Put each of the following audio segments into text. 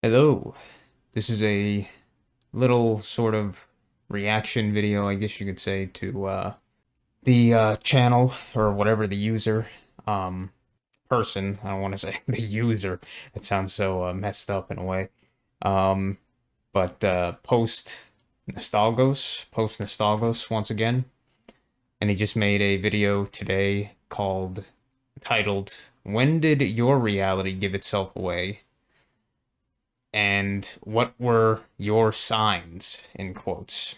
Hello, this is a little sort of reaction video, I guess you could say, to the channel or whatever the user, um, person, I don't want to say the user, it sounds so messed up in a way, um, but post Nostalgos once again, and he just made a video today titled, "When Did Your Reality Give Itself Away?" And what were your signs in quotes?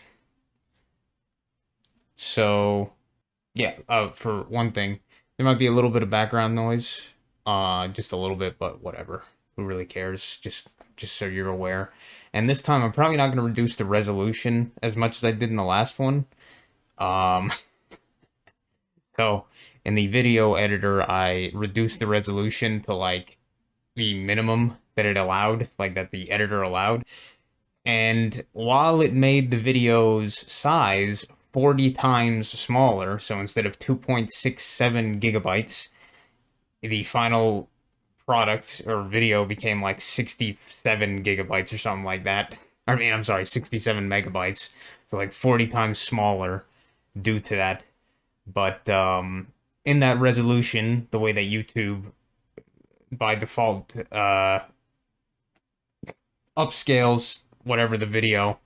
So yeah, for one thing, there might be a little bit of background noise, just a little bit, but whatever. Who really cares? Just so you're aware. And this time, I'm probably not going to reduce the resolution as much as I did in the last one. Um, so in the video editor, I reduced the resolution to like the minimum that it allowed, like that the editor allowed. And while it made the video's size 40 times smaller, so instead of 2.67 gigabytes, the final product or video became like 67 gigabytes or something like that. I mean, I'm sorry, 67 megabytes. So like 40 times smaller due to that. But in that resolution, the way that YouTube by default upscales whatever the video,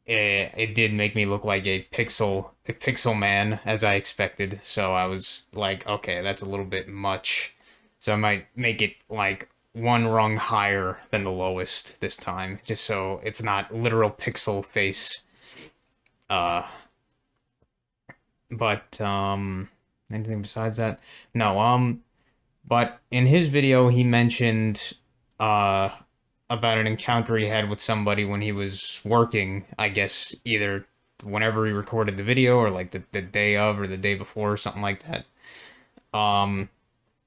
it did make me look like a pixel man as I expected. So I was like, okay, that's a little bit much. So I might make it like one rung higher than the lowest this time, just so it's not literal pixel face. Uh, but anything besides that? No. But in his video, he mentioned uh about an encounter he had with somebody when he was working, I guess either whenever he recorded the video or like the day of or the day before or something like that. Um,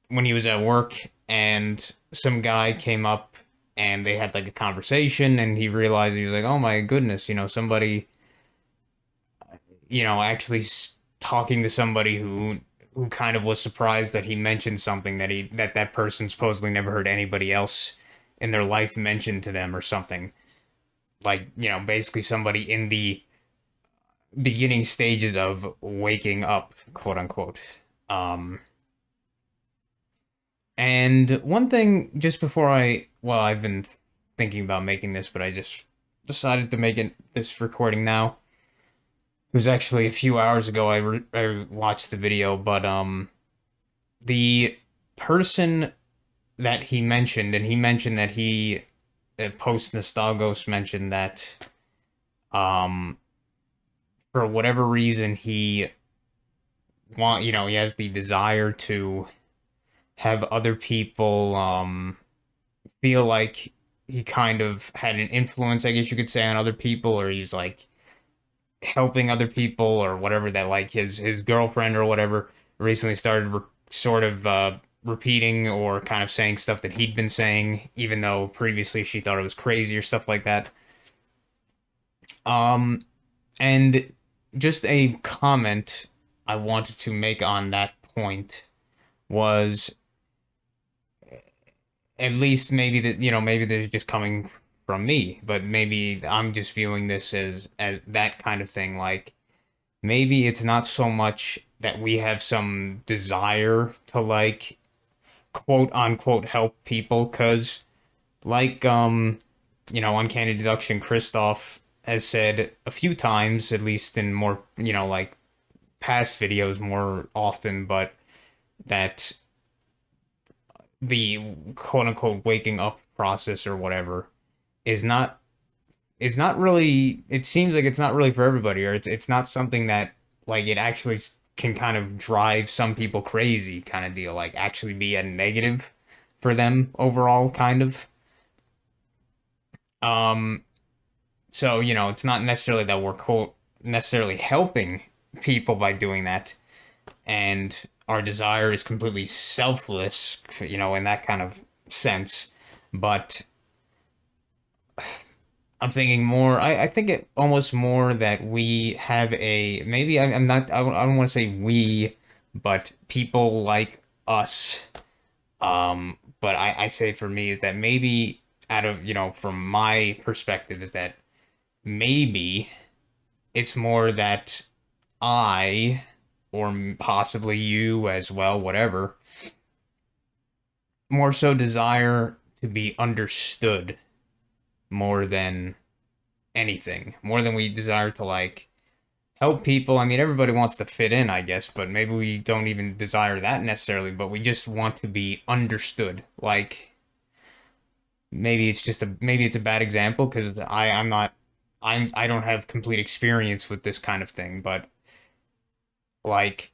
when he was at work and some guy came up and they had like a conversation and he realized he was like, oh my goodness, somebody, actually talking to somebody who kind of was surprised that he mentioned something that person supposedly never heard anybody else in their life mention to them or something. Like, basically somebody in the beginning stages of waking up, quote unquote. Um, and one thing just before I've been thinking about making this, but I just decided to make this recording now. It was actually a few hours ago I watched the video, but the person that he mentioned, and he mentioned that PostNostalgos mentioned that um for whatever reason he has the desire to have other people feel like he kind of had an influence, I guess you could say, on other people, or he's like helping other people or whatever, that like his girlfriend or whatever recently started sort of repeating or kind of saying stuff that he'd been saying, even though previously she thought it was crazy or stuff like that. Um, and just a comment I wanted to make on that point was, at least maybe that, maybe this is just coming from me, but maybe I'm just viewing this as that kind of thing. Like maybe it's not so much that we have some desire to like quote unquote help people, because like Uncanny Deduction Christoph has said a few times, at least in more, like past videos more often, but that the quote unquote waking up process or whatever is not really, it seems like it's not really for everybody, or it's not something that like it actually can kind of drive some people crazy kind of deal, like actually be a negative for them overall kind of. um so it's not necessarily that we're quote necessarily helping people by doing that, and our desire is completely selfless, in that kind of sense. But I'm thinking more, I think it almost more that we have a, maybe I'm not, I don't want to say we, but people like us. But I say for me is that maybe out of, from my perspective, is that maybe it's more that I, or possibly you as well, whatever, more so desire to be understood more than anything, more than we desire to like help people. I mean, everybody wants to fit in, I guess, but maybe we don't even desire that necessarily, but we just want to be understood. Like maybe it's a bad example because I'm not I don't have complete experience with this kind of thing, but like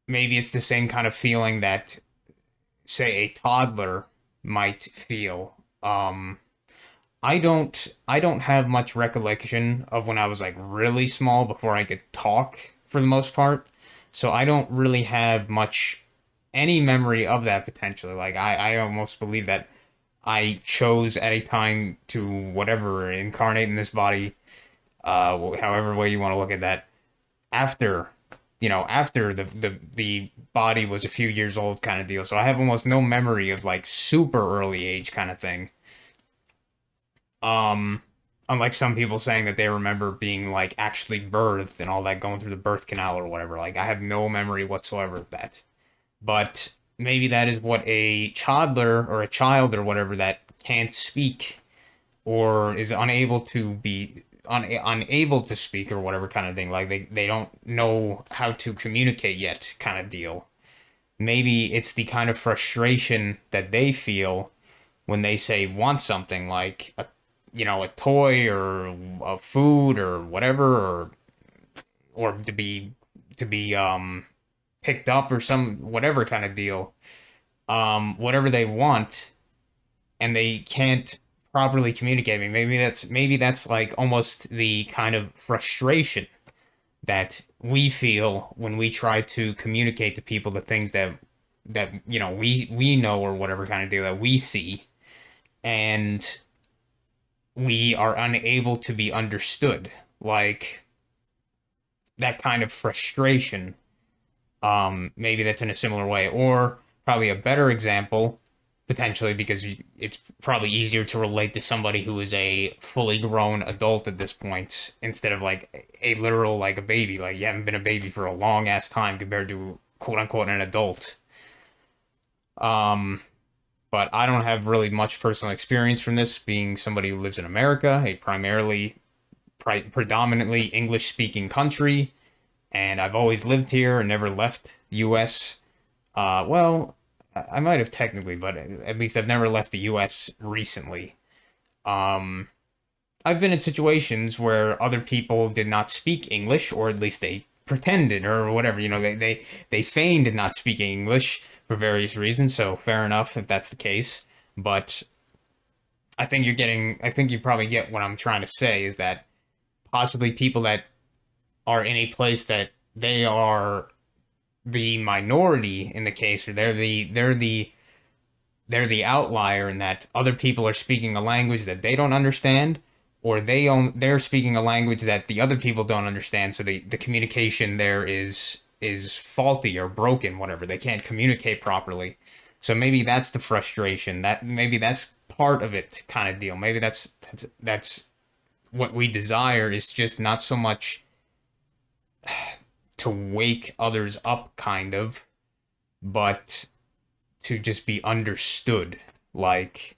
maybe it's the same kind of feeling that say a toddler might feel. I don't have much recollection of when I was like really small before I could talk for the most part. So I don't really have much any memory of that potentially. Like I almost believe that I chose at a time to whatever incarnate in this body, however way you want to look at that, after after the body was a few years old kind of deal. So I have almost no memory of like super early age kind of thing. Um, Unlike some people saying that they remember being like actually birthed and all that, going through the birth canal or whatever. Like I have no memory whatsoever of that. But maybe that is what a toddler or a child or whatever that can't speak or is unable to speak or whatever kind of thing. Like they don't know how to communicate yet kind of deal. Maybe it's the kind of frustration that they feel when they say want something like a toy or a food or whatever, or to be picked up or some whatever kind of deal, whatever they want, and they can't properly communicate. I mean, maybe that's like almost the kind of frustration that we feel when we try to communicate to people the things that we know or whatever kind of deal that we see, and we are unable to be understood. Like that kind of frustration. Maybe that's in a similar way, or probably a better example, potentially, because it's probably easier to relate to somebody who is a fully grown adult at this point instead of like a literal like a baby. Like you haven't been a baby for a long ass time compared to quote unquote an adult. Um, but I don't have really much personal experience from this, being somebody who lives in America, a predominantly English speaking country, and I've always lived here and never left the US. Well, I might have technically, but at least I've never left the US recently. Um, I've been in situations where other people did not speak English, or at least they pretended or whatever. They feigned not speaking English for various reasons, so fair enough if that's the case. But I think you probably get what I'm trying to say is that possibly people that are in a place that they are the minority in the case, or they're the outlier in that other people are speaking a language that they don't understand, or they're speaking a language that the other people don't understand. So the communication there is faulty or broken, whatever. They can't communicate properly. So maybe that's the frustration. That maybe that's part of it, kind of deal. Maybe that's what we desire is just not so much to wake others up, kind of, but to just be understood. Like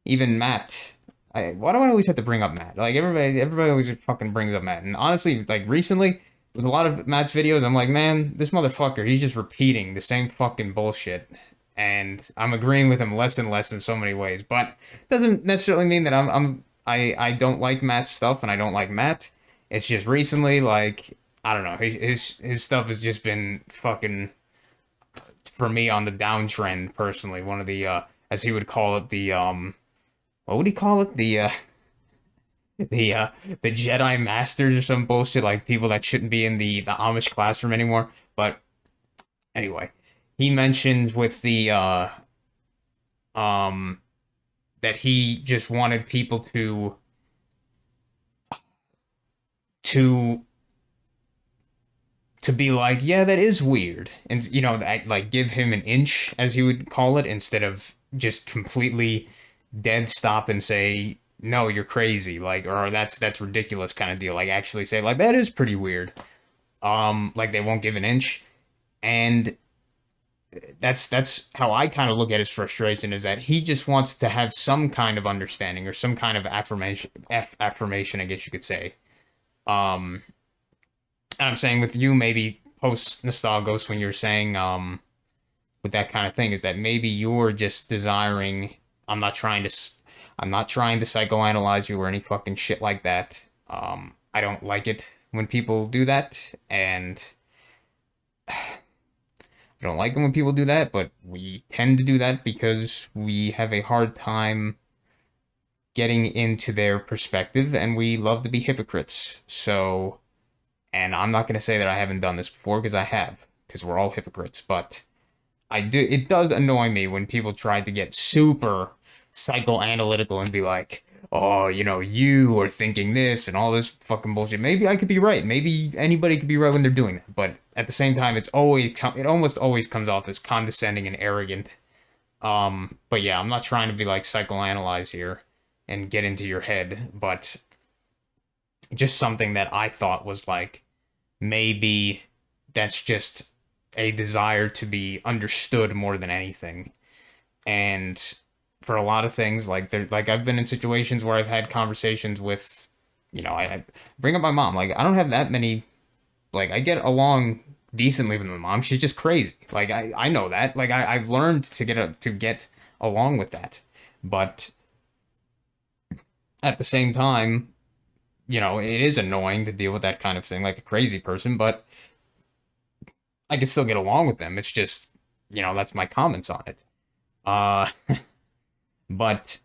even Matt. Why do I always have to bring up Matt? Like everybody always just fucking brings up Matt. And honestly, like recently, with a lot of Matt's videos, I'm like, man, this motherfucker, he's just repeating the same fucking bullshit. And I'm agreeing with him less and less in so many ways. But it doesn't necessarily mean that I don't like Matt's stuff and I don't like Matt. It's just recently, like, I don't know, his stuff has just been fucking for me on the downtrend personally. One of the as he would call it, the what would he call it? The Jedi Masters or some bullshit, like people that shouldn't be in the Amish classroom anymore. But anyway, he mentioned with the um that he just wanted people to to be like, yeah, that is weird, and like give him an inch, as he would call it, instead of just completely dead stop and say, no, you're crazy, like, or that's ridiculous kind of deal. Like actually say like that is pretty weird. Like they won't give an inch. And that's how I kind of look at his frustration, is that he just wants to have some kind of understanding or some kind of affirmation, I guess you could say. Um, and I'm saying with you, maybe post nostalgos, when you're saying with that kind of thing, is that maybe you're just desiring. I'm not trying to. I'm not trying to psychoanalyze you or any fucking shit like that. I don't like it when people do that, and I don't like it when people do that, but we tend to do that because we have a hard time getting into their perspective and we love to be hypocrites. So, and I'm not going to say that I haven't done this before, because I have, because we're all hypocrites, but I do, it does annoy me when people try to get super psychoanalytical and be like, oh, you are thinking this and all this fucking bullshit. Maybe I could be right. Maybe anybody could be right when they're doing that. But at the same time, it almost always comes off as condescending and arrogant. But yeah, I'm not trying to be like psychoanalyze here and get into your head, but just something that I thought was like, maybe that's just a desire to be understood more than anything. And for a lot of things, like I've been in situations where I've had conversations with, I bring up my mom. Like I don't have that many. Like I get along decently with my mom. She's just crazy. Like I know that. Like I've learned to get along with that. But at the same time, it is annoying to deal with that kind of thing, like a crazy person. But I can still get along with them. It's just, that's my comments on it. Uh, but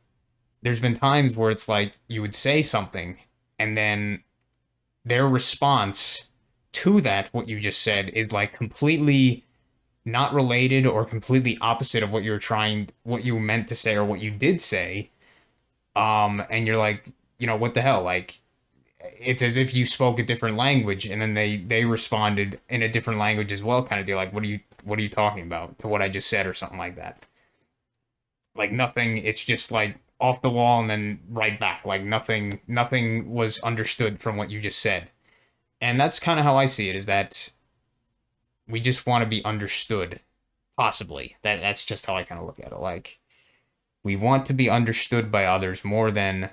there's been times where it's like you would say something and then their response to that, what you just said, is like completely not related or completely opposite of what you meant to say or what you did say. And you're like, what the hell? Like, it's as if you spoke a different language and then they responded in a different language as well, kind of deal. Like, what are you talking about to what I just said or something like that? Like nothing. It's just like off the wall and then right back. Like nothing was understood from what you just said. And that's kind of how I see it, is that we just want to be understood. Possibly. That's just how I kind of look at it. Like we want to be understood by others more than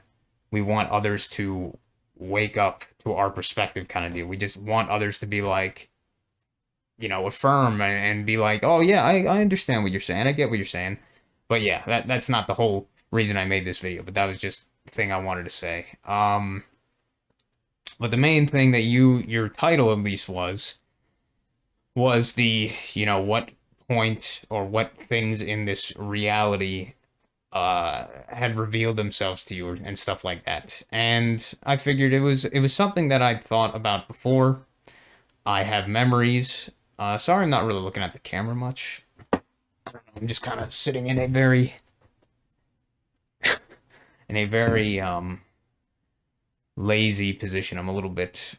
we want others to wake up to our perspective, kind of deal. We just want others to be like, affirm and be like, oh yeah, I understand what you're saying. I get what you're saying. But yeah, that's not the whole reason I made this video, but that was just the thing I wanted to say. But the main thing that your title at least was the, what point or what things in this reality had revealed themselves to you and stuff like that. And I figured it was something that I'd thought about before. I have memories. Sorry, I'm not really looking at the camera much. I don't know, I'm just kind of sitting in a very lazy position. I'm a little bit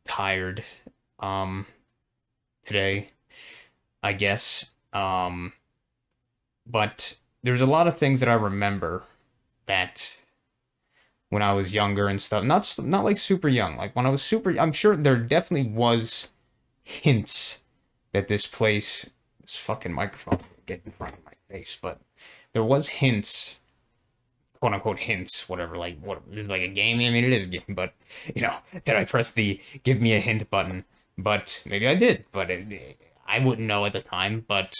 tired um today, I guess. But there's a lot of things that I remember that when I was younger and stuff. Not like super young. Like when I was super, I'm sure there definitely was hints that this fucking microphone get in front of my face, but there was hints, quote unquote hints, whatever. Like what is like a game? I mean, it is a game, but that I pressed the give me a hint button. But maybe I did, but I wouldn't know at the time. But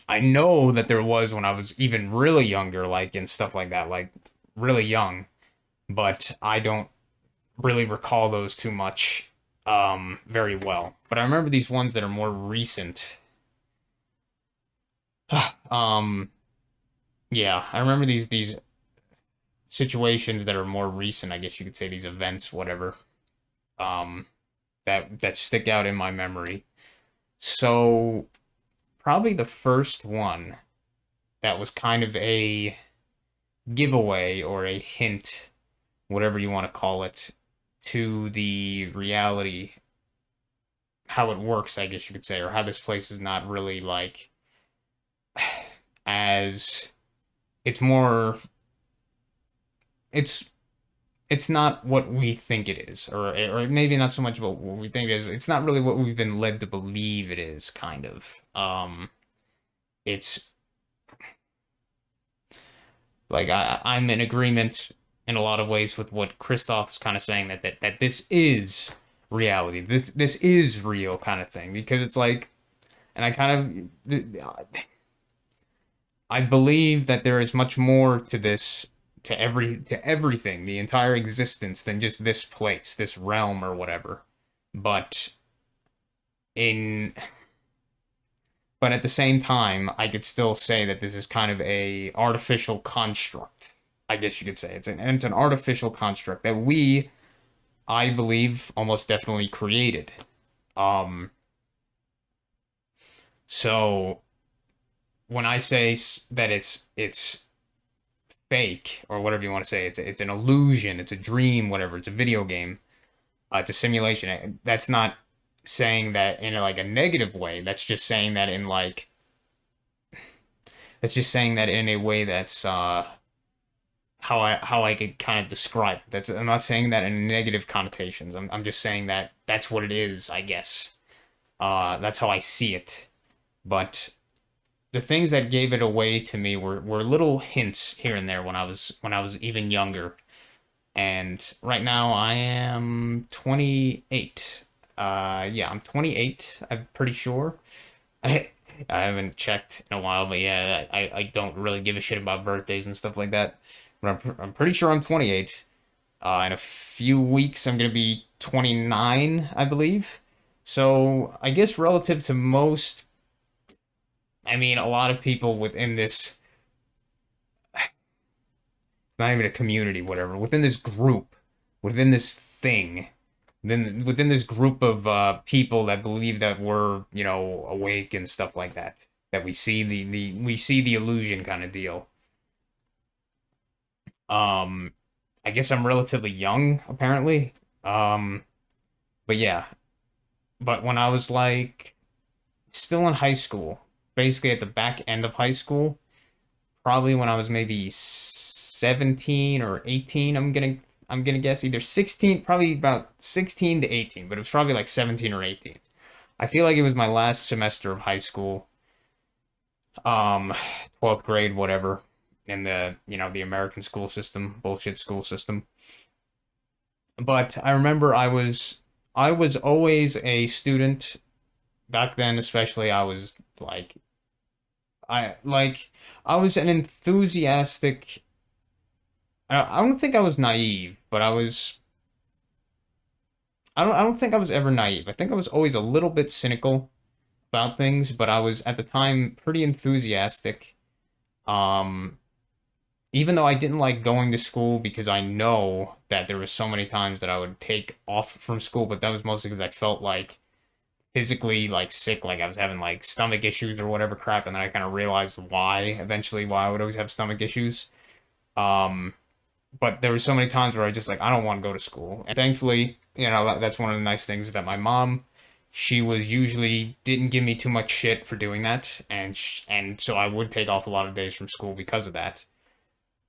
I know that there was when I was even really younger, like and stuff like that, like really young. But I don't really recall those too much very well. But I remember these ones that are more recent. um yeah, I remember these situations that are more recent, I guess you could say, these events, whatever. Um that stick out in my memory. So probably the first one that was kind of a giveaway or a hint, whatever you want to call it, to the reality, how it works, I guess you could say, or how this place is not really like as it's more, it's it's not what we think it is, or maybe not so much about what we think it is. It's not really what we've been led to believe it is, kind of. It's like I'm in agreement in a lot of ways with what Christoph is kind of saying, that this is reality. This is real, kind of thing, because it's like, and I believe that there is much more to this, to everything, the entire existence, than just this place, this realm, or whatever. But in but at the same time, I could still say that this is kind of a artificial construct. I guess you could say it's an artificial construct that we, I believe, almost definitely created. Um, so when I say that it's fake, or whatever you want to say, it's an illusion, it's a dream, whatever, it's a video game, it's a simulation. That's not saying that in like a negative way. That's just saying that in like that's just saying that in a way that's how I could kind of describe it. That's, I'm not saying that in negative connotations. I'm just saying that that's what it is, I guess. That's how I see it. But the things that gave it away to me were little hints here and there when I was even younger. And right now I am 28. Yeah, I'm 28. I'm pretty sure. I I haven't checked in a while, but yeah, I don't really give a shit about birthdays and stuff like that. But I'm pretty sure I'm 28. In a few weeks, I'm gonna be 29, I believe. So I guess relative to most, I mean, a lot of people within this, it's not even a community, whatever, within this group, within this thing, then within this group of people that believe that we're, awake and stuff like that, that we see we see the illusion kind of deal. Um, I guess I'm relatively young, apparently. Um, but yeah, but when I was like still in high school, basically at the back end of high school, probably when I was maybe 17 or 18, I'm gonna guess either 16, probably about 16 to 18, but it was probably like 17 or 18. I feel like it was my last semester of high school, um, 12th grade, whatever, in the, the American school system, bullshit school system. But I remember I was always a student back then, especially. I was like I was an enthusiastic. I don't think I was naive, but I don't think I was ever naive. I think I was always a little bit cynical about things, but I was at the time pretty enthusiastic. Um, Even though I didn't like going to school, because I know that there was so many times that I would take off from school, but that was mostly because I felt like physically like sick, like I was having like stomach issues or whatever crap, and then I kind of realized why I would always have stomach issues. Um, but there were so many times where I just like, I don't want to go to school. And thankfully, that's one of the nice things, that my mom, she was usually didn't give me too much shit for doing that, and so I would take off a lot of days from school because of that.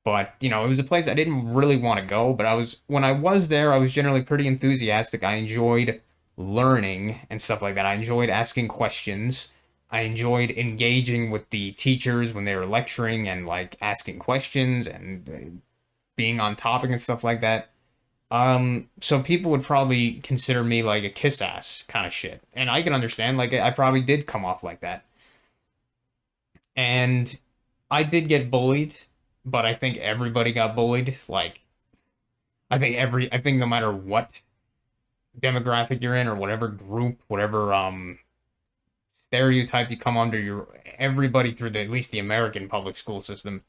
But, it was a place I didn't really want to go, but when I was there, I was generally pretty enthusiastic. I enjoyed learning and stuff like that. I enjoyed asking questions. I enjoyed engaging with the teachers when they were lecturing, and like asking questions and being on topic and stuff like that. So people would probably consider me like a kiss ass kind of shit. And I can understand, like, I probably did come off like that. And I did get bullied, but I think everybody got bullied. Like, I think no matter what demographic you're in, or whatever group, whatever stereotype you come under, everybody through at least the American public school system,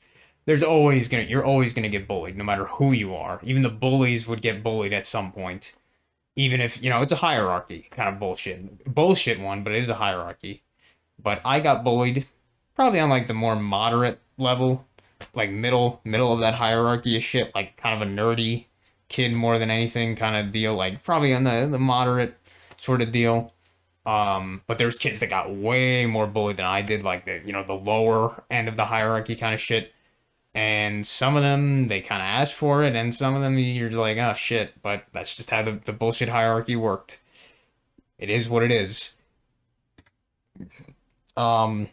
you're always gonna get bullied, no matter who you are. Even the bullies would get bullied at some point. Even if, it's a hierarchy kind of bullshit one, but it is a hierarchy. But I got bullied probably on like the more moderate level, like middle of that hierarchy of shit, like kind of a nerdy kid more than anything kind of deal, like probably on the moderate sort of deal. But there's kids that got way more bullied than I did, like the lower end of the hierarchy kind of shit. And some of them, they kind of asked for it, and some of them, you're like, oh shit, but that's just how the bullshit hierarchy worked. It is what it is. Um,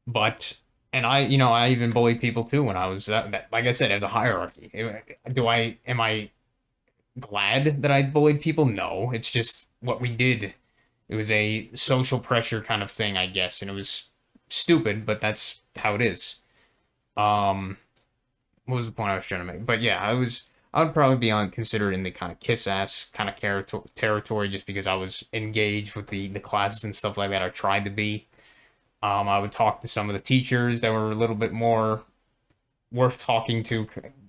but, and I even bullied people too when I was, like I said, as a hierarchy. Am I glad that I bullied people? No, it's just what we did. It was a social pressure kind of thing, I guess, and it was stupid, but that's how it is. Um, what was the point I was trying to make? But yeah, I would probably be on considered in the kind of kiss ass kind of territory just because I was engaged with the classes and stuff like that. I tried to be. I would talk to some of the teachers that were a little bit more worth talking to,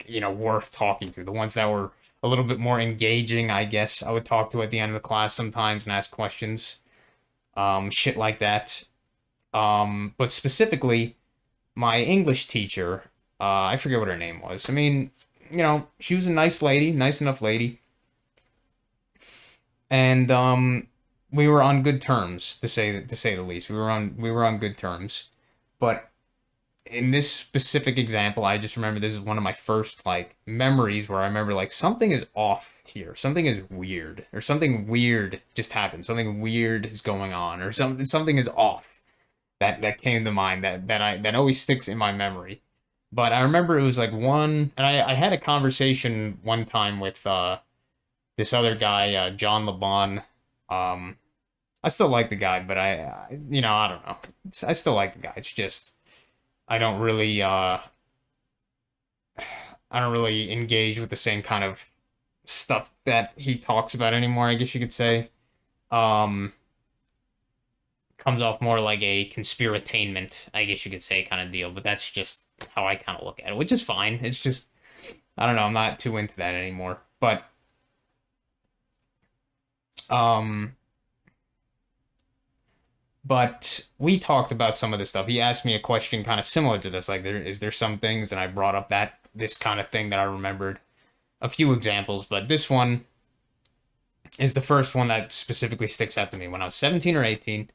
worth talking to. The ones that were a little bit more engaging, I guess, I would talk to at the end of the class sometimes and ask questions, shit like that. But specifically, my English teacher, I forget what her name was. I mean, she was a nice lady, nice enough lady, and we were on good terms to say the least. We were on good terms, but in this specific example, I just remember this is one of my first like memories where I remember like something is off here, something is weird, or something weird just happened, something weird is going on, or something is off. That came to mind that always sticks in my memory. But I remember it was like and I had a conversation one time with this other guy, John LeBon. Um, I still like the guy, but I don't know. I still like the guy. It's just I don't really I don't really engage with the same kind of stuff that he talks about anymore, I guess you could say. Um, Comes off more like a conspiratainment, I guess you could say, kind of deal. But that's just how I kind of look at it, which is fine. It's just I don't know. I'm not too into that anymore. Um, but we talked about some of this stuff. He asked me a question kind of similar to this, like there some things, and I brought up this kind of thing that I remembered a few examples, but this one is the first one that specifically sticks out to me. When I was 17 or 18,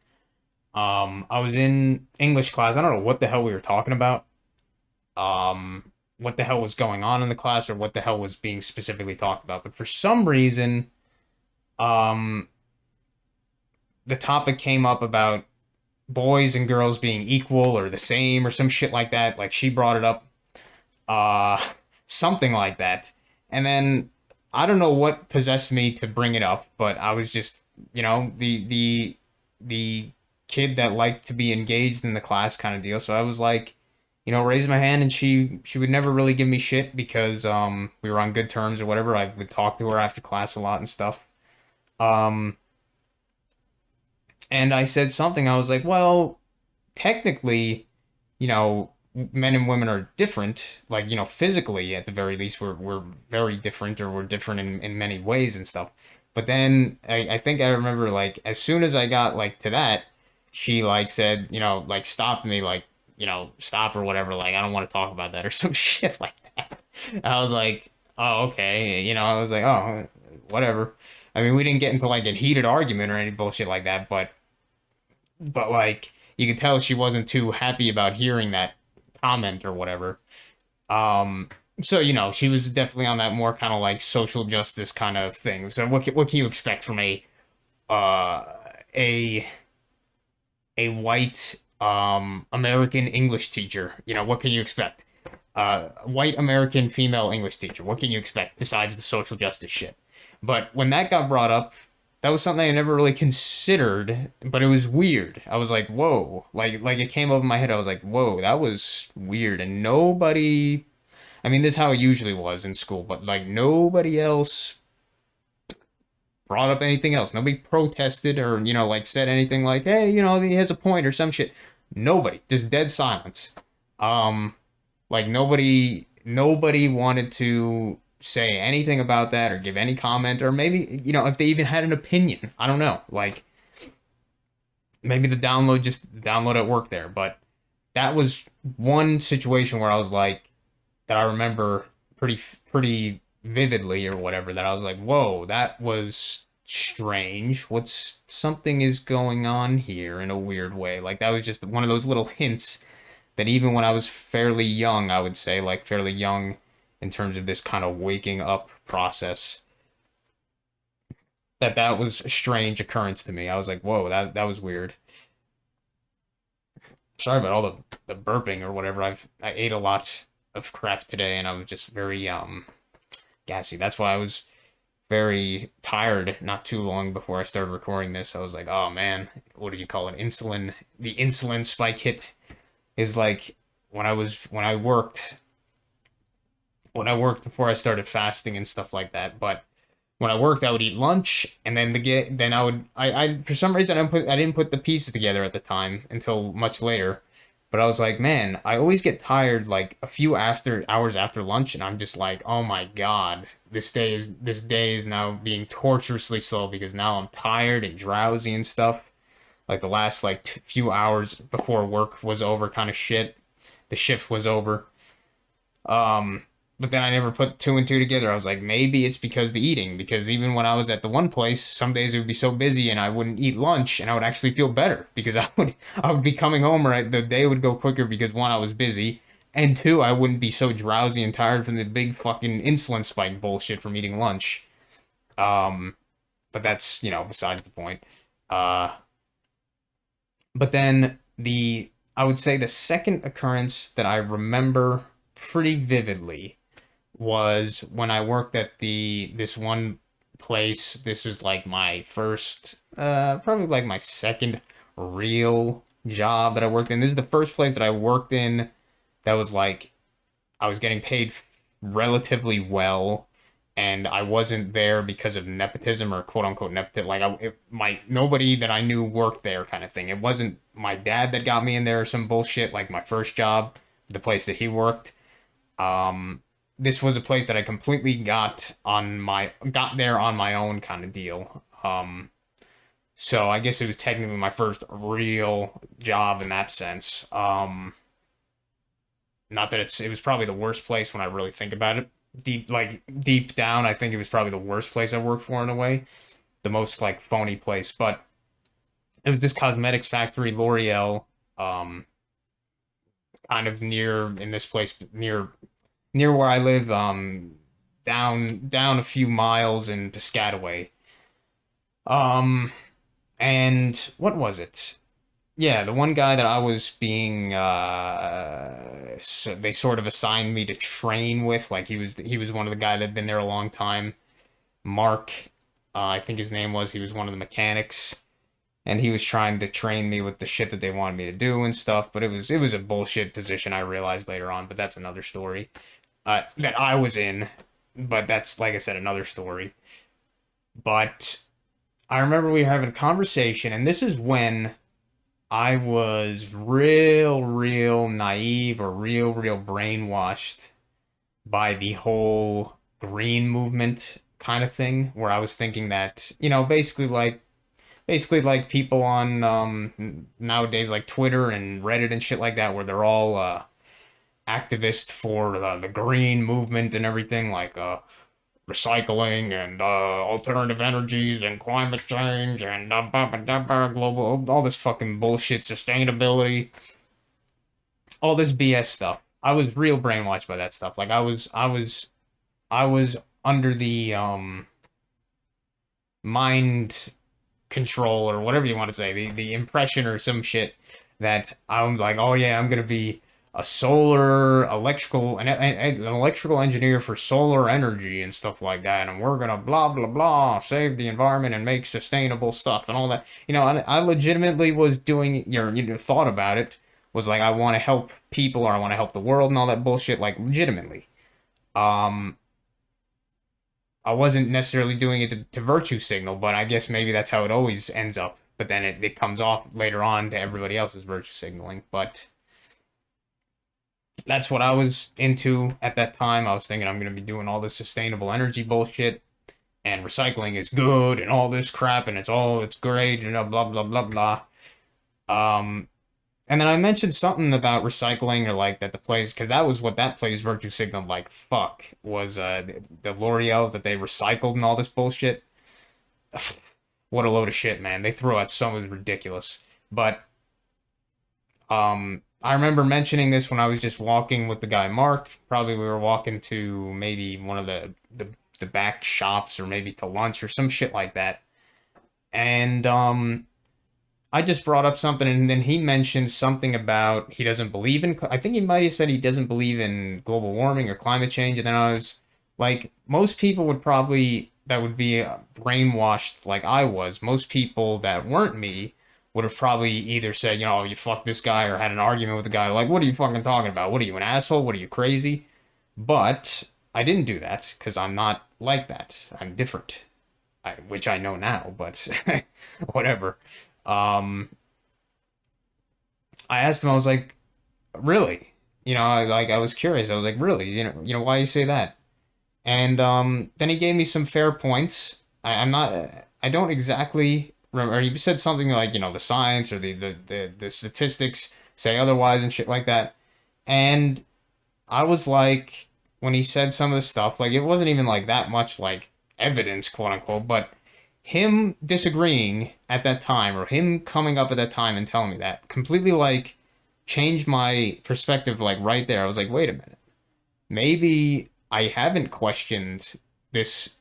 I was in English class. I don't know what the hell we were talking about. What the hell was going on in the class, or what the hell was being specifically talked about. But for some reason, um, the topic came up about boys and girls being equal or the same or some shit like that. Like she brought it up, uh, something like that. And then I don't know what possessed me to bring it up, but I was just, the kid that liked to be engaged in the class kind of deal. So I was like, raise my hand, and she would never really give me shit because we were on good terms or whatever. I would talk to her after class a lot and stuff. Um and I said something. I was like, well, technically, men and women are different. Like, physically at the very least, we're very different, or we're different in many ways and stuff. But then I think I remember like as soon as I got like to that, she like said, like stopped me, like, stop or whatever, like I don't want to talk about that or some shit like that. And I was like, oh, okay. I was like, oh, whatever. I mean, we didn't get into like a heated argument or any bullshit like that, but like you could tell she wasn't too happy about hearing that comment or whatever. Um, so she was definitely on that more kind of like social justice kind of thing. So what can you expect from uh a a white American English teacher? What can you expect? White American female English teacher. What can you expect besides the social justice shit? But when that got brought up, that was something I never really considered, but it was weird. I was like, whoa. Like it came up in my head. I was like, whoa, that was weird. And nobody, I mean, this is how it usually was in school, but like nobody else brought up anything else. Nobody protested or, like said anything like, hey, he has a point or some shit. Nobody. Just dead silence. Um, like nobody wanted to say anything about that or give any comment, or maybe, if they even had an opinion. I don't know. Like maybe the download at work there, but that was one situation where I was like, that I remember pretty vividly or whatever, that I was like, whoa, that was strange. Something is going on here in a weird way. Like that was just one of those little hints that even when I was fairly young, I would say, like fairly young in terms of this kind of waking up process, that was a strange occurrence to me. I was like, whoa, that was weird. Sorry about all the burping or whatever. I ate a lot of crap today, and I was just very gassy. That's why I was very tired not too long before I started recording this. I was like, oh man, what did you call it? Insulin. The insulin spike hit is like when I worked before I started fasting and stuff like that. But when I worked, I would eat lunch, and then then I for some reason I didn't put the pieces together at the time until much later. But I was like, man, I always get tired like a few after hours after lunch, and I'm just like, oh my God, this day is now being torturously slow because now I'm tired and drowsy and stuff. Like the last like few hours before work was over, kind of shit. The shift was over. Um, but then I never put two and two together. I was like, maybe it's because the eating. Because even when I was at the one place, some days it would be so busy and I wouldn't eat lunch, and I would actually feel better because I would be coming home, or the day would go quicker because one, I was busy, and two, I wouldn't be so drowsy and tired from the big fucking insulin spike bullshit from eating lunch. Um, but that's, besides the point. Uh, but then I would say the second occurrence that I remember pretty vividly was when I worked at this one place. This was like my first, probably like my second real job that I worked in. This is the first place that I worked in that was like I was getting paid relatively well, and I wasn't there because of nepotism or quote unquote nepotism. Like nobody that I knew worked there, kind of thing. It wasn't my dad that got me in there or some bullshit like my first job, the place that he worked. Um, this was a place that I completely got there on my own kind of deal. So I guess it was technically my first real job in that sense. Not that it was probably the worst place when I really think about it. Deep down, I think it was probably the worst place I worked for in a way, the most like phony place. But it was this cosmetics factory, L'Oreal, um, kind of near in this place near where I live, down a few miles in Piscataway. Um, and what was it? Yeah, the one guy that I was being so they sort of assigned me to train with, like he was one of the guy that had been there a long time. Mark, I think his name was. He was one of the mechanics, and he was trying to train me with the shit that they wanted me to do and stuff. But it was a bullshit position. I realized later on, but that's another story. That I was in, but that's, like I said, another story. But I remember we were having a conversation, and this is when I was real naive, or real brainwashed by the whole green movement kind of thing, where I was thinking that, basically like people on nowadays like Twitter and Reddit and shit like that, where they're all activist for the green movement and everything, like recycling and alternative energies and climate change and global, all this fucking bullshit, sustainability, all this BS stuff. I was real brainwashed by that stuff. Like I was under the mind control, or whatever you want to say, the impression or some shit, that I'm like, oh yeah, I'm gonna be a solar electrical an electrical engineer for solar energy and stuff like that, and we're gonna blah blah blah save the environment and make sustainable stuff and all that. I legitimately was doing thought about it, was like, I want to help people, or I want to help the world and all that bullshit, like legitimately. Um, I wasn't necessarily doing it to virtue signal, but I guess maybe that's how it always ends up. But then it comes off later on to everybody else's virtue signaling. But that's what I was into at that time. I was thinking I'm going to be doing all this sustainable energy bullshit, and recycling is good and all this crap, and it's great, and blah, blah, blah, blah. Um, and then I mentioned something about recycling, or like that the place, because that was what that place virtue signaled like fuck, was the L'Oreals, that they recycled and all this bullshit. What a load of shit, man. They throw out so much ridiculous. But I remember mentioning this when I was just walking with the guy Mark. Probably we were walking to maybe one of the back shops or maybe to lunch or some shit like that. And I just brought up something, and then he mentioned something about he doesn't believe in. I think he might have said he doesn't believe in global warming or climate change, and then I was like, most people would probably that would be brainwashed like I was. Most people that weren't me would have probably either said, you know, you fuck this guy, or had an argument with the guy, like, what are you fucking talking about? What are you, an asshole? What are you, crazy? But I didn't do that because I'm not like that. I'm different, which I know now, but whatever. Um, I asked him, I was like, really? You know, I was curious. I was like, really? Why you say that? And then he gave me some fair points. I don't exactly remember. He said something like, the science or the statistics say otherwise and shit like that. And I was like, when he said some of the stuff, like, it wasn't even like that much like evidence, quote unquote, but him disagreeing at that time, or him coming up at that time and telling me that, completely like changed my perspective, like right there. I was like, wait a minute, maybe I haven't questioned this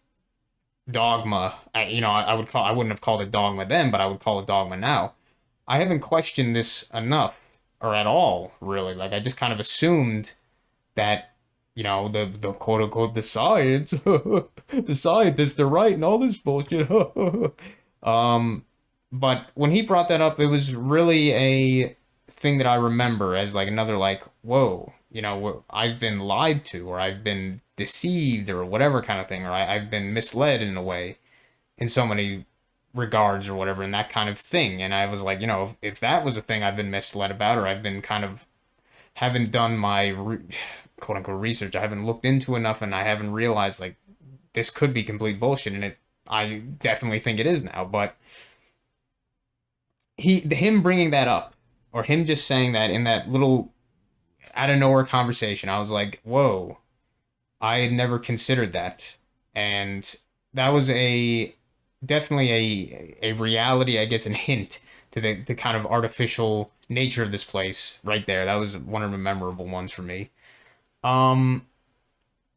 dogma. I wouldn't have called it dogma then, but I would call it dogma now. I haven't questioned this enough or at all, really. Like, I just kind of assumed that, the quote unquote the science, the scientists, they're right and all this bullshit. um, but when he brought that up, it was really a thing that I remember as like another like, whoa, I've been lied to, or I've been deceived, or whatever kind of thing, or I've been misled in a way in so many regards or whatever, and that kind of thing. And I was like, if that was a thing I've been misled about, or I've been kind of haven't done my quote unquote research, I haven't looked into enough, and I haven't realized like this could be complete bullshit, and I definitely think it is now. But him bringing that up, or him just saying that in that little out of nowhere conversation, I was like, whoa, I had never considered that. And that was a definitely a reality, I guess, and hint to the kind of artificial nature of this place right there. That was one of the memorable ones for me. Um,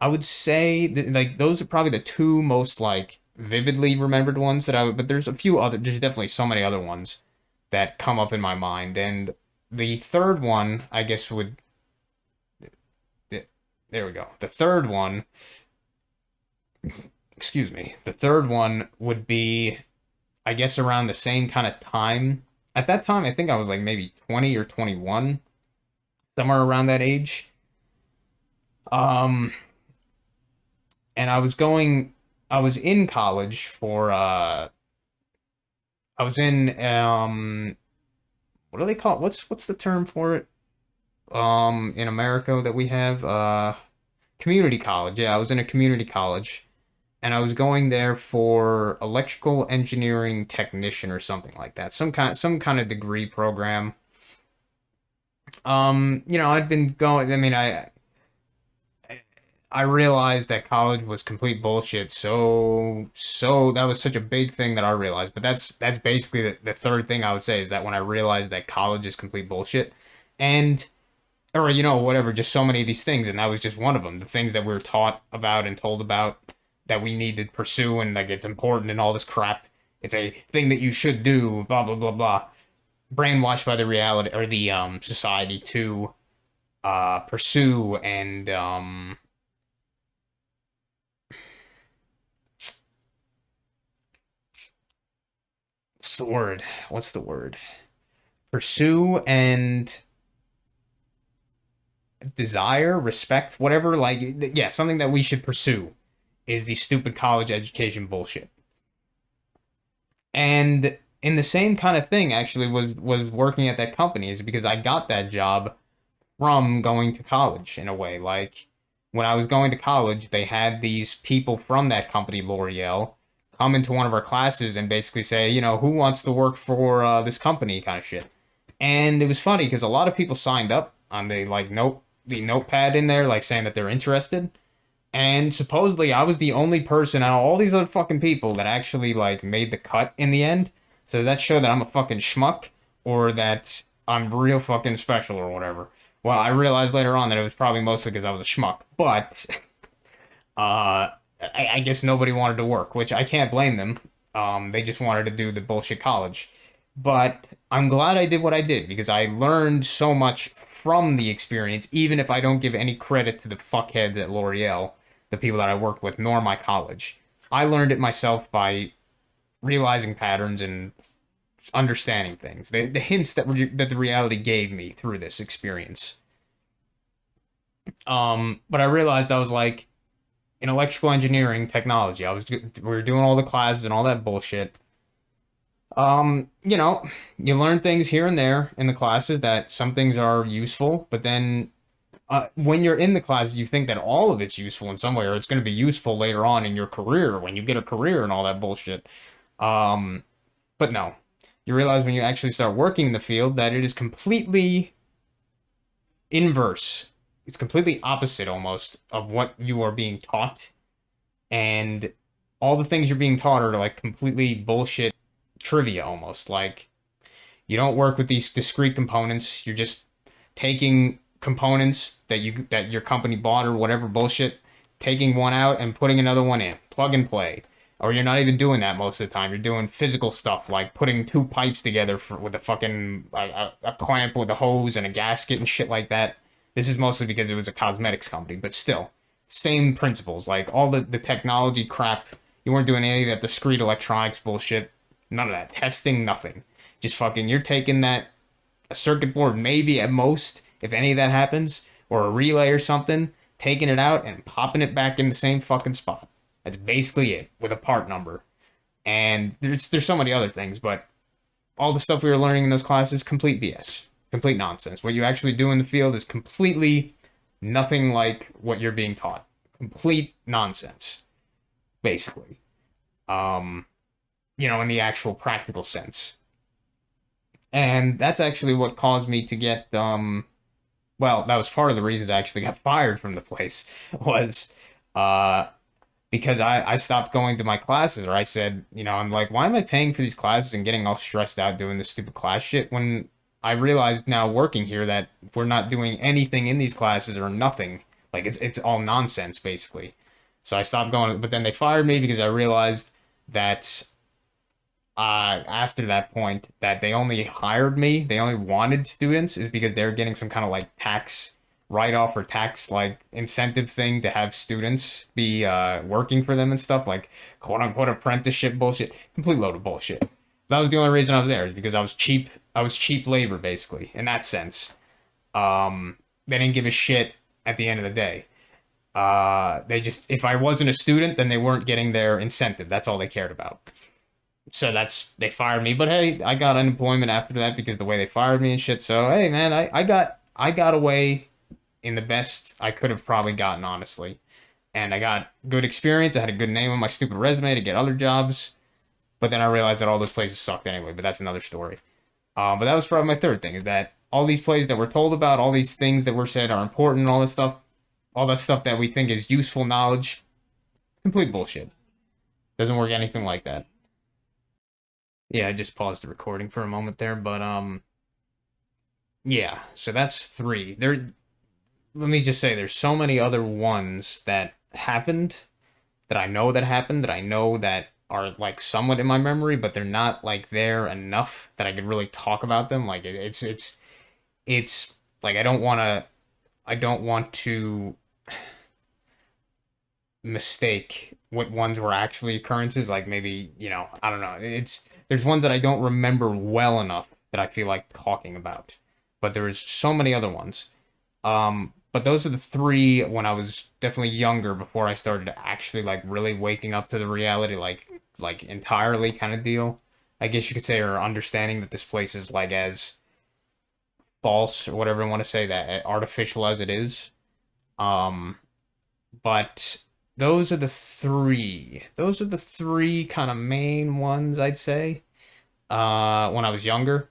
I would say that, like, those are probably the two most like vividly remembered ones that I would, but there's definitely so many other ones that come up in my mind. And the third one, I guess, would, there we go. The third one, excuse me, the third one would be, I guess, around the same kind of time. At that time, I think I was like maybe 20 or 21, somewhere around that age. Um, and I was in college for, I was in, what do they call it? What's the term for it? In America that we have, community college. Yeah, I was in a community college, and I was going there for electrical engineering technician or something like that. Some kind of degree program. I'd been going, I mean, I realized that college was complete bullshit. So that was such a big thing that I realized. But that's basically the third thing I would say, is that when I realized that college is complete bullshit, and or whatever, just so many of these things, and that was just one of them. The things that we were taught about and told about that we need to pursue, and like it's important and all this crap. It's a thing that you should do. Blah blah blah blah. Brainwashed by the reality or the society to pursue and what's the word? What's the word? Pursue and desire, respect, whatever. Like, yeah, something that we should pursue is the stupid college education bullshit. And in the same kind of thing, actually, was working at that company, is because I got that job from going to college in a way. Like, when I was going to college, they had these people from that company, L'Oreal, come into one of our classes and basically say, who wants to work for this company, kind of shit. And it was funny because a lot of people signed up on the notepad in there, like saying that they're interested. And supposedly I was the only person out of all these other fucking people that actually like made the cut in the end. So that showed that I'm a fucking schmuck, or that I'm real fucking special or whatever. Well, I realized later on that it was probably mostly because I was a schmuck, but I guess nobody wanted to work, which I can't blame them. They just wanted to do the bullshit college. But I'm glad I did what I did because I learned so much from the experience, even if I don't give any credit to the fuckheads at L'Oreal, the people that I worked with, nor my college. I learned it myself by realizing patterns and understanding things. The hints that the reality gave me through this experience. But I realized I was like in electrical engineering technology. We were doing all the classes and all that bullshit. You know, you learn things here and there in the classes that some things are useful, but then when you're in the class, you think that all of it's useful in some way, or it's going to be useful later on in your career when you get a career and all that bullshit. Um, but no, you realize when you actually start working in the field that it is completely inverse. It's completely opposite almost of what you are being taught, and all the things you're being taught are like completely bullshit trivia almost. Like you don't work with these discrete components. You're just taking components that your company bought or whatever bullshit, taking one out and putting another one in. Plug and play. Or you're not even doing that most of the time. You're doing physical stuff like putting two pipes together with a fucking a clamp with a hose and a gasket and shit like that. This is mostly because it was a cosmetics company, but still, same principles. Like all the technology crap, you weren't doing any of that discrete electronics bullshit. None of that. Testing, nothing. Just fucking, you're taking that, a circuit board, maybe at most, if any of that happens, or a relay or something, taking it out and popping it back in the same fucking spot. That's basically it, with a part number. And there's so many other things, but all the stuff we were learning in those classes, complete BS. Complete nonsense. What you actually do in the field is completely nothing like what you're being taught. Complete nonsense, basically. Um, in the actual practical sense. And that's actually what caused me to get well, that was part of the reasons I actually got fired from the place was uh because I stopped going to my classes, or I said, I'm like, why am I paying for these classes and getting all stressed out doing this stupid class shit when I realized now working here that we're not doing anything in these classes or nothing. Like it's all nonsense basically. So I stopped going, but then they fired me because I realized that after that point that they only hired me, they only wanted students is because they were getting some kind of like tax write-off or tax like incentive thing to have students be working for them and stuff like quote unquote apprenticeship bullshit. Complete load of bullshit. That was the only reason I was there is because I was cheap labor basically in that sense. They didn't give a shit at the end of the day. They just, if I wasn't a student, then they weren't getting their incentive. That's all they cared about. So they fired me. But hey, I got unemployment after that because the way they fired me and shit. So hey, man, I got away in the best I could have probably gotten, honestly. And I got good experience. I had a good name on my stupid resume to get other jobs. But then I realized that all those places sucked anyway. But that's another story. But that was probably my third thing is that all these plays that we're told about, all these things that were said are important, all this stuff, all that stuff that we think is useful knowledge, complete bullshit. Doesn't work anything like that. Yeah, I just paused the recording for a moment there, but yeah. So that's three. Let me just say, there's so many other ones that happened that happened that I know that are like somewhat in my memory, but they're not like there enough that I could really talk about them. Like it's like I don't want to mistake what ones were actually occurrences. Like maybe, I don't know. There's ones that I don't remember well enough that I feel like talking about. But there's so many other ones. But those are the three when I was definitely younger before I started actually like really waking up to the reality, like entirely kind of deal. I guess you could say, or understanding that this place is like as false or whatever I want to say, that artificial as it is. Um, but those are the three. Those are the three kind of main ones I'd say. When I was younger,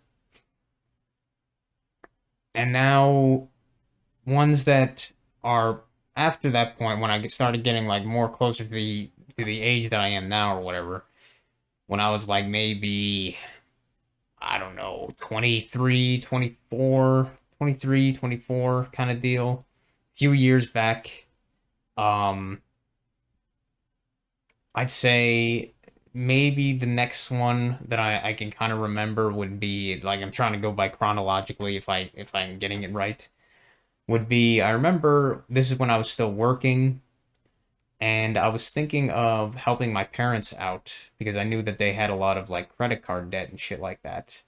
and now ones that are after that point when I started getting like more closer to the age that I am now or whatever. When I was like maybe I don't know, 23, 24, 23, 24 kind of deal. A few years back. Um, I'd say maybe the next one that I can kind of remember would be like I'm trying to go by chronologically if I'm getting it right. Would be I remember this is when I was still working and I was thinking of helping my parents out because I knew that they had a lot of like credit card debt and shit like that.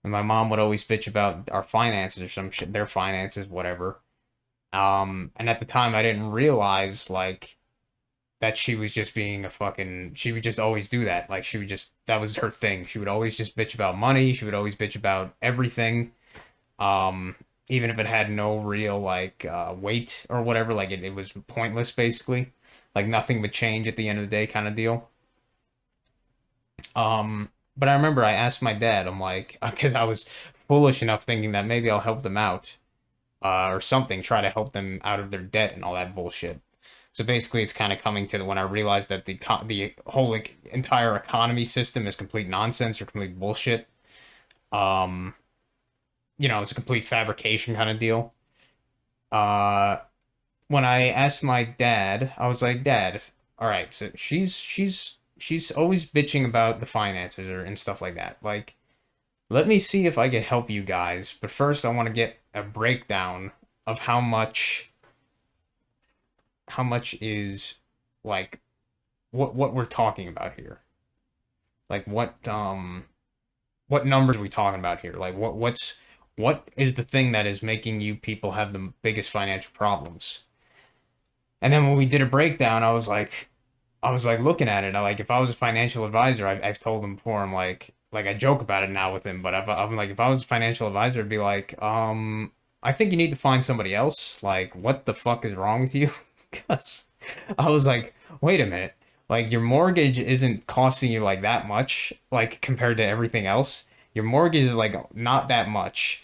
And my mom would always bitch about our finances or some shit, their finances, whatever. And at the time I didn't realize like that she was just being a fucking she would just always do that. Like she would just that was her thing. She would always just bitch about money. She would always bitch about everything. Um Even if it had no real like weight or whatever, like it was pointless basically. Like nothing would change at the end of the day kind of deal. But I remember I asked my dad, I'm like, because I was foolish enough thinking that maybe I'll help them out or something, try to help them out of their debt and all that bullshit. So basically, it's kind of coming to when I realized that the whole like entire economy system is complete nonsense or complete bullshit. Um, it's a complete fabrication kind of deal. Uh, when I asked my dad, I was like, Dad, all right, so she's always bitching about the finances or and stuff like that. Like, let me see if I can help you guys, but first I want to get a breakdown of how much is like what we're talking about here. Like what numbers are we talking about here? Like what is the thing that is making you people have the biggest financial problems? And then when we did a breakdown, I was like looking at it. Like if I was a financial advisor, I've told him before. I'm like I joke about it now with him, but I'm like if I was a financial advisor, I'd be like, I think you need to find somebody else. Like what the fuck is wrong with you? Because I was like, wait a minute. Like your mortgage isn't costing you like that much, like compared to everything else. Your mortgage is like not that much.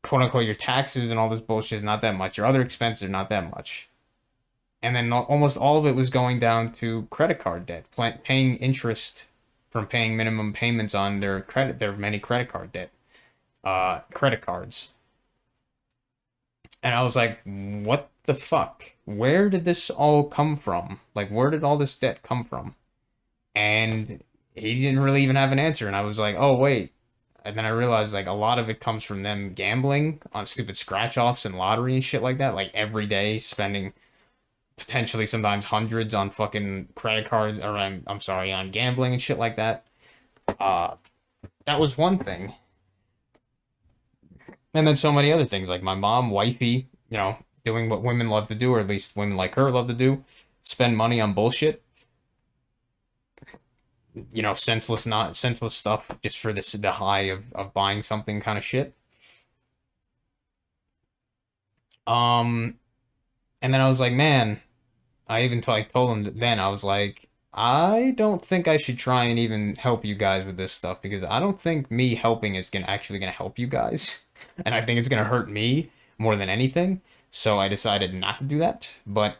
Quote unquote, your taxes and all this bullshit is not that much. Your other expenses are not that much. And then almost all of it was going down to credit card debt, paying interest from paying minimum payments on their many credit card debt, credit cards. And I was like, what the fuck? Where did this all come from? Like, where did all this debt come from? And he didn't really even have an answer. And I was like, oh, wait. And then I realized, like, a lot of it comes from them gambling on stupid scratch offs and lottery and shit like that. Like, every day spending potentially sometimes hundreds on fucking credit cards, or I'm sorry, on gambling and shit like that. Uh, that was one thing. And then so many other things, like my mom, wifey, doing what women love to do, or at least women like her love to do, spend money on bullshit, senseless stuff just for the high of buying something kind of shit. Um, and then I was like, man, I even told him that then I was like, I don't think I should try and even help you guys with this stuff because I don't think me helping is gonna help you guys, and I think it's gonna hurt me more than anything. So I decided not to do that. But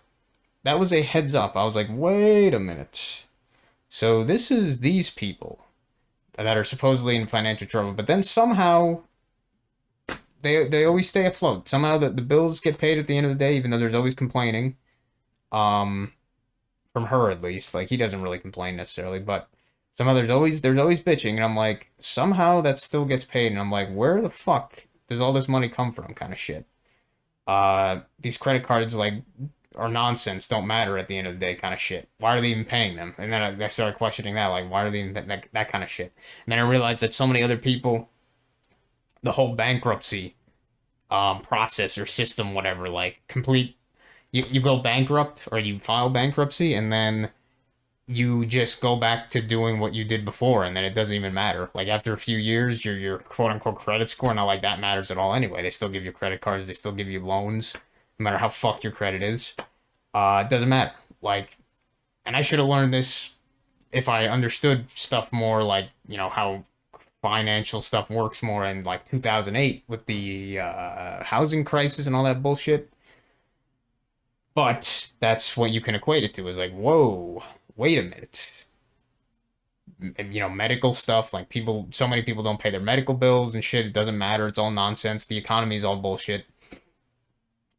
that was a heads up. I was like, wait a minute. So this is these people that are supposedly in financial trouble, but then somehow they always stay afloat. Somehow the bills get paid at the end of the day, even though there's always complaining. Um, from her at least. Like he doesn't really complain necessarily, but somehow there's always bitching, and I'm like, somehow that still gets paid, and I'm like, where the fuck does all this money come from? Kind of shit. These credit cards like are nonsense, don't matter at the end of the day, kind of shit. Why are they even paying them? And then I started questioning that, like, why are they even that kind of shit? And then I realized that so many other people, the whole bankruptcy process or system, whatever, like complete. You go bankrupt or you file bankruptcy and then you just go back to doing what you did before and then it doesn't even matter. Like after a few years, your quote unquote credit score, not like that matters at all anyway. They still give you credit cards, they still give you loans, no matter how fucked your credit is. It doesn't matter. Like, and I should have learned this if I understood stuff more, like, how financial stuff works more in like 2008 with the housing crisis and all that bullshit. But that's what you can equate it to is like, whoa, wait a minute. you know, medical stuff. Like people, so many people don't pay their medical bills and shit. It doesn't matter. It's all nonsense. The economy is all bullshit.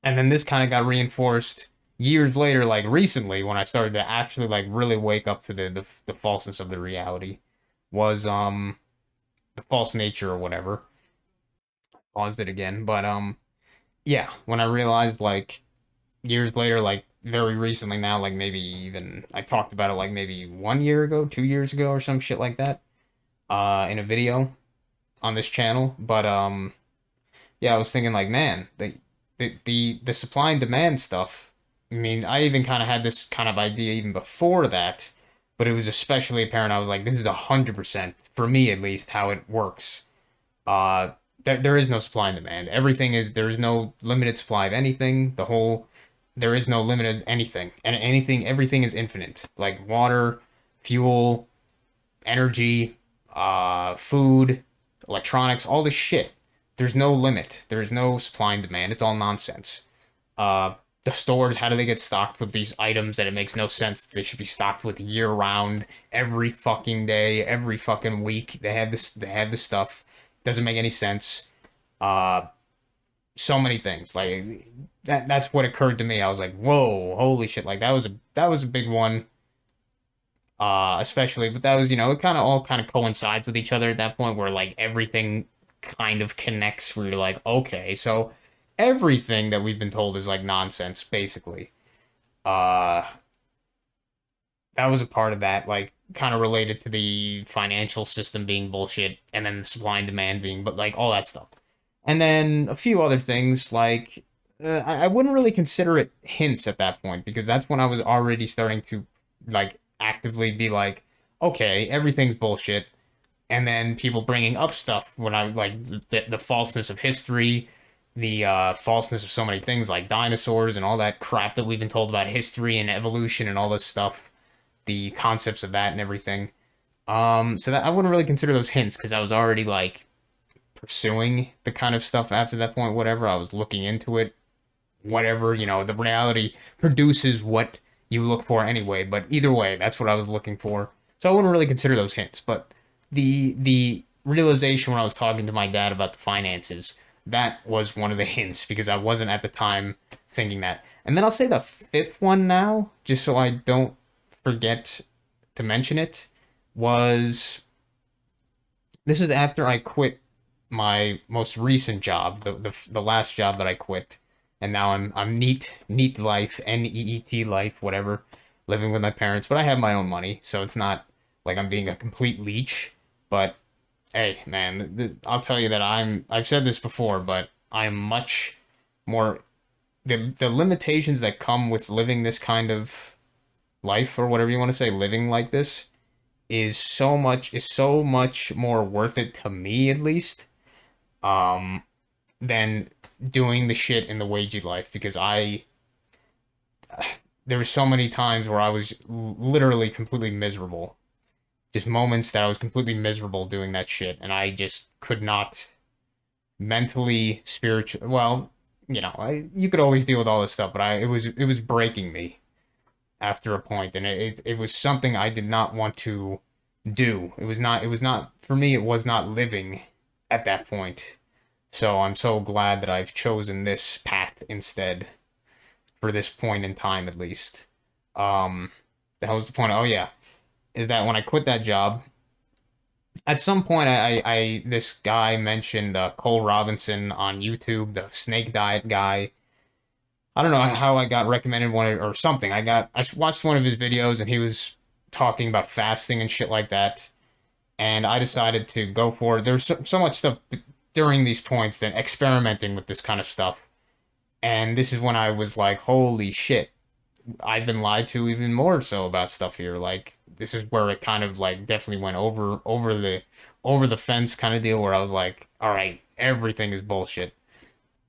And then this kind of got reinforced years later, like recently, when I started to actually like really wake up to the falseness of the reality, was the false nature or whatever. Paused it again, but yeah, when I realized like years later, like very recently now, like maybe even I talked about it like maybe 1 year ago, 2 years ago, or some shit like that, in a video on this channel. But yeah, I was thinking like, man, the supply and demand stuff. I mean, I even kind of had this kind of idea even before that, but it was especially apparent. I was like, this is 100% for me at least how it works. Uh, there is no supply and demand. Everything is there is no limited supply of anything. There is no limited anything, and everything is infinite. Like water, fuel, energy, food, electronics, all this shit. There's no limit. There's no supply and demand. It's all nonsense. Uh, the stores, how do they get stocked with these items that it makes no sense that they should be stocked with year round, every fucking day, every fucking week? They have this stuff. Doesn't make any sense. Uh, so many things. Like that's what occurred to me. I was like, whoa, holy shit. Like that was a big one. Especially, but that was, you know, it kind of all kind of coincides with each other at that point where like everything kind of connects where you're like, okay, so everything that we've been told is like nonsense, basically. Uh, that was a part of that, like kind of related to the financial system being bullshit and then the supply and demand being, but like all that stuff. And then a few other things like I wouldn't really consider it hints at that point because that's when I was already starting to like actively be like, okay, everything's bullshit. And then people bringing up stuff when I like the falseness of history, the falseness of so many things like dinosaurs and all that crap that we've been told about history and evolution and all this stuff, the concepts of that and everything. So that I wouldn't really consider those hints because I was already like pursuing the kind of stuff after that point. Whatever I was looking into it, whatever, you know, the reality produces what you look for anyway. But either way, that's what I was looking for. So I wouldn't really consider those hints. But the realization when I was talking to my dad about the finances, that was one of the hints because I wasn't at the time thinking that. And then I'll say the fifth one now, just so I don't forget to mention it, was this is after I quit my most recent job, the last job that I quit, and now I'm neat life, NEET life, whatever, living with my parents. But I have my own money, so it's not like I'm being a complete leech. But hey, man, I'll tell you that I've said this before, but I'm much more the limitations that come with living this kind of life or whatever you want to say, living like this is so much more worth it to me at least um than doing the shit in the wagey life because I there were so many times where I was literally completely miserable. Just moments that I was completely miserable doing that shit and I just could not mentally spiritual well, you know, you could always deal with all this stuff, but it was breaking me after a point and it was something I did not want to do. It was not for me it was not living at that point. So I'm so glad that I've chosen this path instead for this point in time at least. Um that was the point. Oh yeah, is that when I quit that job, at some point I this guy mentioned Cole Robinson on YouTube, the snake diet guy. I don't know how I got recommended one or something. I watched one of his videos and he was talking about fasting and shit like that. And I decided to go for it. There's so much stuff during these points that experimenting with this kind of stuff. And this is when I was like, holy shit, I've been lied to even more so about stuff here. Like this is where it kind of like definitely went over the fence kind of deal where I was like, all right, everything is bullshit.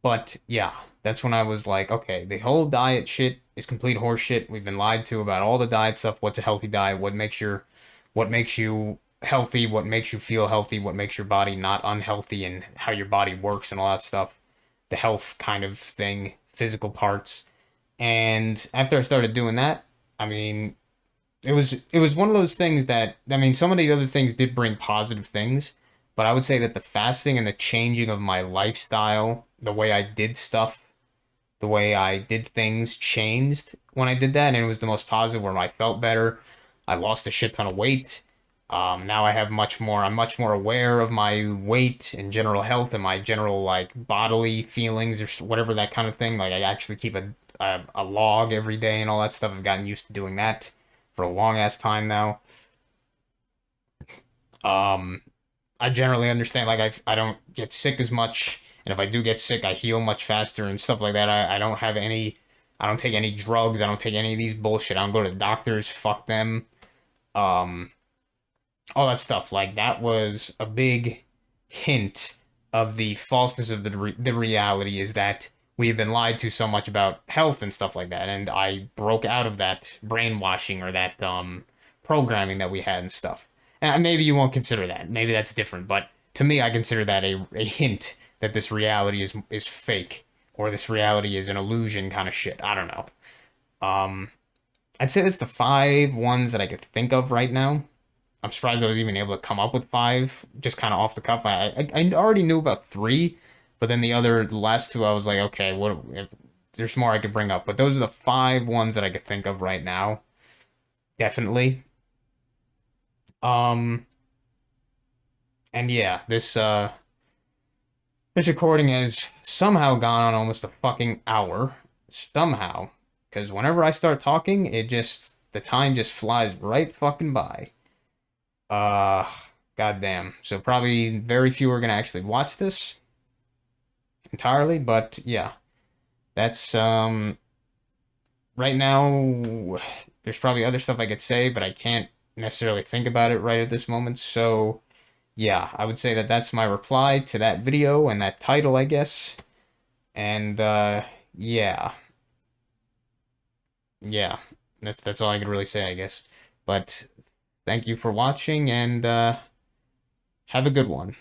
But yeah, that's when I was like, okay, the whole diet shit is complete horseshit. We've been lied to about all the diet stuff. What's a healthy diet? What makes you healthy? What makes you feel healthy? What makes your body not unhealthy? And how your body works and all that stuff. The health kind of thing, physical parts. And after I started doing that, I mean, it was one of those things that, I mean, some of the other things did bring positive things, but I would say that the fasting and the changing of my lifestyle, the way I did stuff, the way I did things changed when I did that, and it was the most positive where I felt better. I lost a shit ton of weight. Now I have much more. I'm much more aware of my weight and general health and my general like bodily feelings or whatever that kind of thing. Like I actually keep a log every day and all that stuff. I've gotten used to doing that for a long ass time now. Um, I generally understand like I don't get sick as much, and if I do get sick, I heal much faster and stuff like that. I don't have any, I don't take any drugs. I don't take any of these bullshit. I don't go to the doctors. Fuck them. Um, all that stuff. Like that was a big hint of the falseness of the reality is that we have been lied to so much about health and stuff like that, and I broke out of that brainwashing or that programming that we had and stuff. And maybe you won't consider that. Maybe that's different, but to me, I consider that a hint that this reality is fake or this reality is an illusion kind of shit. I don't know. Um, I'd say that's the five ones that I could think of right now. I'm surprised I was even able to come up with five, just kind of off the cuff. I already knew about three, but then the last two, I was like, okay, what? If, there's more I could bring up, but those are the five ones that I could think of right now. Definitely. Um, and yeah, this recording has somehow gone on almost a fucking hour. Somehow, because whenever I start talking, the time just flies right fucking by. Uh, Goddamn. So probably very few are gonna actually watch this entirely, but yeah, that's right now. There's probably other stuff I could say, but I can't necessarily think about it right at this moment. So yeah, I would say that that's my reply to that video and that title, I guess. And yeah, yeah, that's all I could really say, I guess. But thank you for watching, and have a good one.